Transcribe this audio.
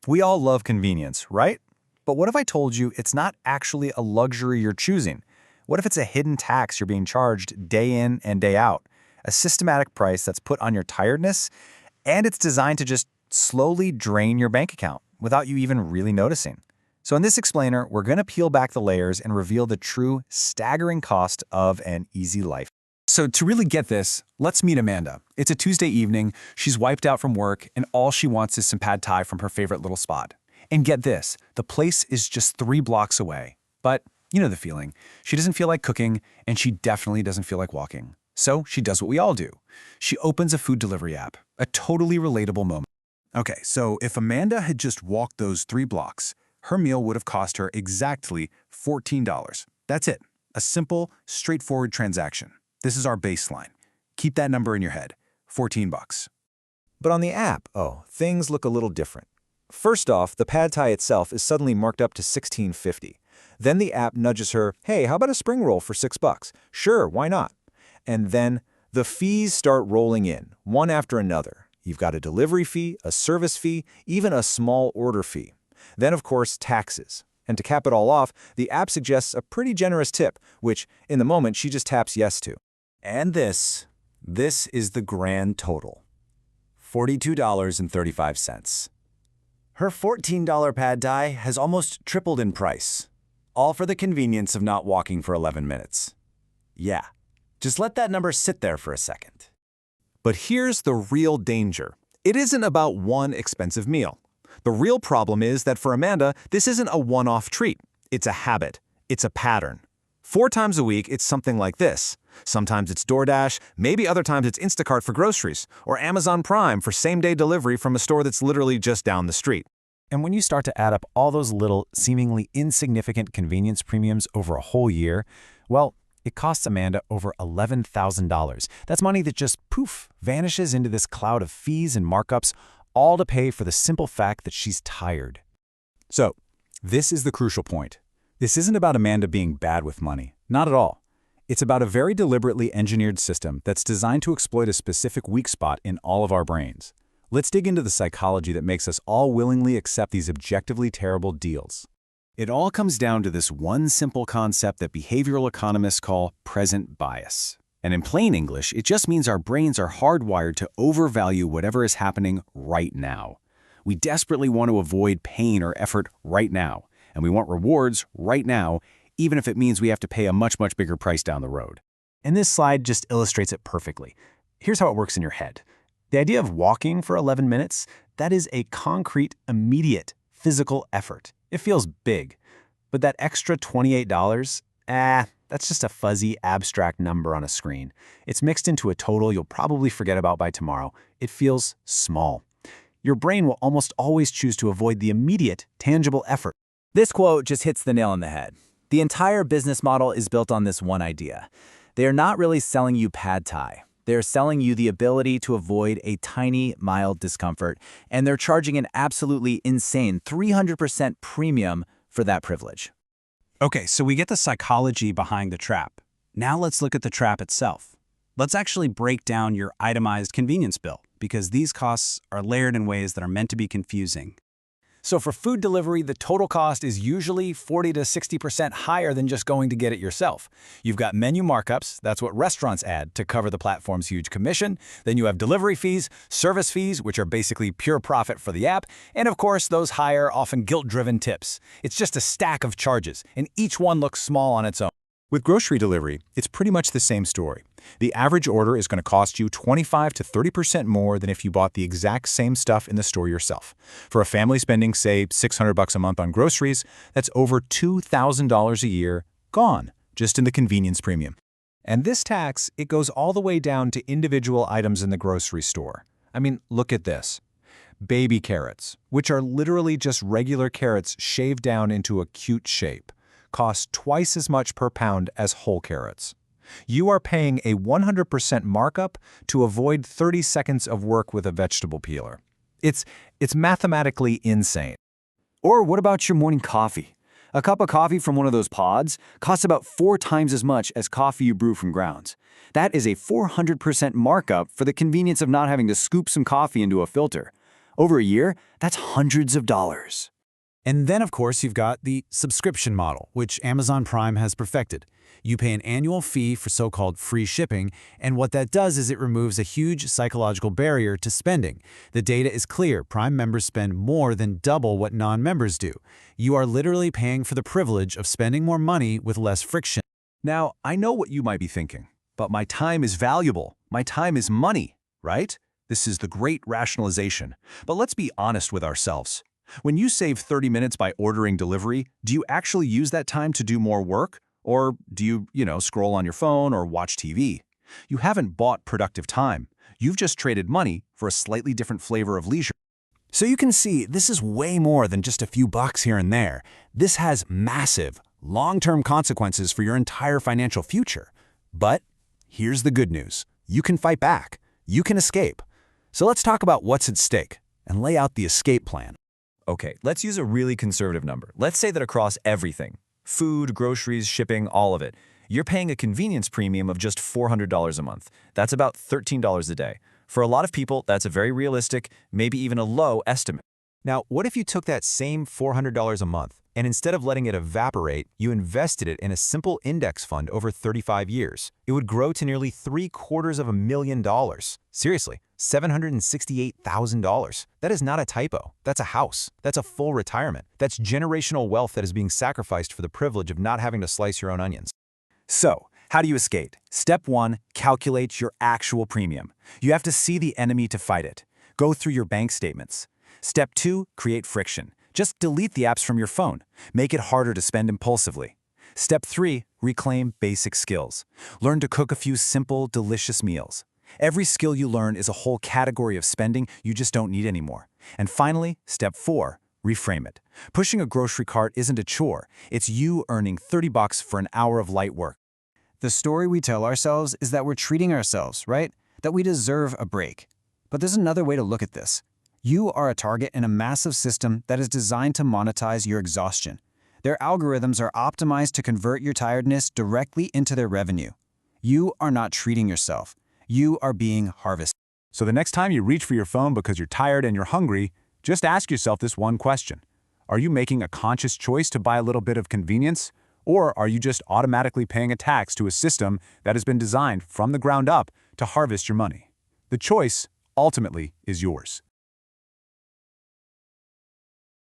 We all love convenience, right? But what if I told you it's not actually a luxury you're choosing? What if it's a hidden tax you're being charged day in and day out? A systematic price that's put on your tiredness, and it's designed to just slowly drain your bank account without you even really noticing. So in this explainer, we're going to peel back the layers and reveal the true, staggering cost of an easy life. So to really get this, let's meet Amanda. It's a Tuesday evening, she's wiped out from work, and all she wants is some pad thai from her favorite little spot. And get this, the place is just 3 blocks away. But you know the feeling. She doesn't feel like cooking, and she definitely doesn't feel like walking. So she does what we all do. She opens a food delivery app, a totally relatable moment. Okay, so if Amanda had just walked those 3 blocks, her meal would have cost her exactly $14. That's it. A simple, straightforward transaction. This is our baseline. Keep that number in your head. 14 bucks. But on the app, things look a little different. First off, the pad thai itself is suddenly marked up to $16.50. Then the app nudges her, hey, how about a spring roll for $6? Sure, why not? And then the fees start rolling in, one after another. You've got a delivery fee, a service fee, even a small order fee. Then, of course, taxes. And to cap it all off, the app suggests a pretty generous tip, which, in the moment, she just taps yes to. And this is the grand total. $42.35. Her $14 pad thai has almost tripled in price, all for the convenience of not walking for 11 minutes. Yeah, just let that number sit there for a second. But here's the real danger. It isn't about one expensive meal. The real problem is that for Amanda, this isn't a one-off treat. It's a habit. It's a pattern. 4 times a week, it's something like this. Sometimes it's DoorDash, maybe other times it's Instacart for groceries, or Amazon Prime for same-day delivery from a store that's literally just down the street. And when you start to add up all those little, seemingly insignificant convenience premiums over a whole year, well, it costs Amanda over $11,000. That's money that just, poof, vanishes into this cloud of fees and markups, all to pay for the simple fact that she's tired. So, this is the crucial point. This isn't about Amanda being bad with money. Not at all. It's about a very deliberately engineered system that's designed to exploit a specific weak spot in all of our brains. Let's dig into the psychology that makes us all willingly accept these objectively terrible deals. It all comes down to this one simple concept that behavioral economists call present bias. And in plain English, it just means our brains are hardwired to overvalue whatever is happening right now. We desperately want to avoid pain or effort right now, and we want rewards right now, even if it means we have to pay a much, much bigger price down the road. And this slide just illustrates it perfectly. Here's how it works in your head. The idea of walking for 11 minutes, that is a concrete, immediate, physical effort. It feels big. But that extra $28, that's just a fuzzy, abstract number on a screen. It's mixed into a total you'll probably forget about by tomorrow. It feels small. Your brain will almost always choose to avoid the immediate, tangible effort. This quote just hits the nail on the head. The entire business model is built on this one idea. They are not really selling you pad thai. They're selling you the ability to avoid a tiny, mild discomfort, and they're charging an absolutely insane 300% premium for that privilege. Okay, so we get the psychology behind the trap. Now let's look at the trap itself. Let's actually break down your itemized convenience bill, because these costs are layered in ways that are meant to be confusing. So for food delivery, the total cost is usually 40 to 60% higher than just going to get it yourself. You've got menu markups, that's what restaurants add to cover the platform's huge commission. Then you have delivery fees, service fees, which are basically pure profit for the app, and of course those higher, often guilt-driven tips. It's just a stack of charges, and each one looks small on its own. With grocery delivery, it's pretty much the same story. The average order is going to cost you 25 to 30% more than if you bought the exact same stuff in the store yourself. For a family spending, say, $600 a month on groceries, that's over $2,000 a year gone, just in the convenience premium. And this tax, it goes all the way down to individual items in the grocery store. I mean, look at this. Baby carrots, which are literally just regular carrots shaved down into a cute shape, cost twice as much per pound as whole carrots. You are paying a 100% markup to avoid 30 seconds of work with a vegetable peeler. It's mathematically insane. Or what about your morning coffee? A cup of coffee from one of those pods costs about 4 times as much as coffee you brew from grounds. That is a 400% markup for the convenience of not having to scoop some coffee into a filter. Over a year, that's hundreds of dollars. And then, of course, you've got the subscription model, which Amazon Prime has perfected. You pay an annual fee for so-called free shipping, and what that does is it removes a huge psychological barrier to spending. The data is clear. Prime members spend more than double what non-members do. You are literally paying for the privilege of spending more money with less friction. Now, I know what you might be thinking, but my time is valuable. My time is money, right? This is the great rationalization. But let's be honest with ourselves. When you save 30 minutes by ordering delivery, do you actually use that time to do more work? Or do you, scroll on your phone or watch TV? You haven't bought productive time. You've just traded money for a slightly different flavor of leisure. So you can see this is way more than just a few bucks here and there. This has massive, long-term consequences for your entire financial future. But here's the good news. You can fight back. You can escape. So let's talk about what's at stake and lay out the escape plan. Okay, let's use a really conservative number. Let's say that across everything, food, groceries, shipping, all of it, you're paying a convenience premium of just $400 a month. That's about $13 a day. For a lot of people, that's a very realistic, maybe even a low estimate. Now, what if you took that same $400 a month and instead of letting it evaporate, you invested it in a simple index fund over 35 years? It would grow to nearly $750,000. Seriously, $768,000. That is not a typo. That's a house. That's a full retirement. That's generational wealth that is being sacrificed for the privilege of not having to slice your own onions. So, how do you escape? Step 1, calculate your actual premium. You have to see the enemy to fight it. Go through your bank statements. Step 2, create friction. Just delete the apps from your phone. Make it harder to spend impulsively. Step 3, reclaim basic skills. Learn to cook a few simple, delicious meals. Every skill you learn is a whole category of spending you just don't need anymore. And finally, step 4, reframe it. Pushing a grocery cart isn't a chore. It's you earning $30 for an hour of light work. The story we tell ourselves is that we're treating ourselves, right? That we deserve a break. But there's another way to look at this. You are a target in a massive system that is designed to monetize your exhaustion. Their algorithms are optimized to convert your tiredness directly into their revenue. You are not treating yourself. You are being harvested. So the next time you reach for your phone because you're tired and you're hungry, just ask yourself this one question. Are you making a conscious choice to buy a little bit of convenience? Or are you just automatically paying a tax to a system that has been designed from the ground up to harvest your money? The choice, ultimately, is yours.